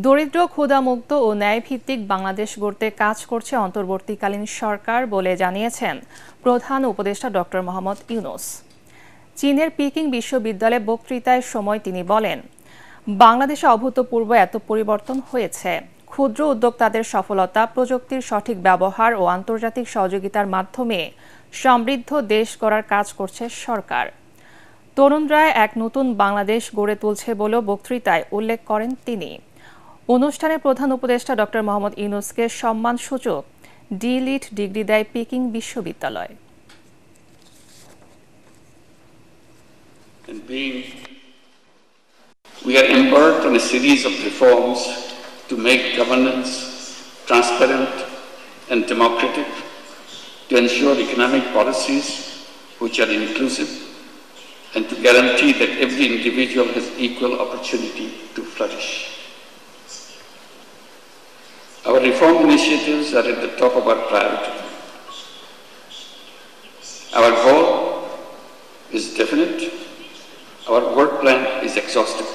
দরিদ্র, ক্ষুধামুক্ত ও ন্যায়ভিত্তিক বাংলাদেশ গড়তে কাজ করছে অন্তর্বর্তীকালীন সরকার বলে জানিয়েছেন প্রধান উপদেষ্টা ডক্টর মোহাম্মদ ইউনূস। চীনের পিকিং বিশ্ববিদ্যালয়ে বক্তৃতার সময় তিনি বলেন, বাংলাদেশে অভূতপূর্ব এত পরিবর্তন হয়েছে। ক্ষুদ্র উদ্যোক্তাদের সফলতা, প্রযুক্তির সঠিক ব্যবহার ও আন্তর্জাতিক সহযোগিতার মাধ্যমে সমৃদ্ধ দেশ গড়ার কাজ করছে সরকার। তরুণরা এক নতুন বাংলাদেশ গড়ে তুলছে বলেও বক্তৃতায় উল্লেখ করেন তিনি। অনুষ্ঠানে প্রধান উপদেষ্টা ডক্টর মোহাম্মদ ইউনূসকে সম্মানসূচক ডি.লিট ডিগ্রি দেয় পিকিং বিশ্ববিদ্যালয়। We are embarked on a series of reforms to make governance transparent and democratic, to ensure economic policies which are inclusive, and to guarantee that every individual has equal opportunity to flourish. Our reform initiatives are at the top of our priority. Our goal is definite. Our work plan is exhaustive.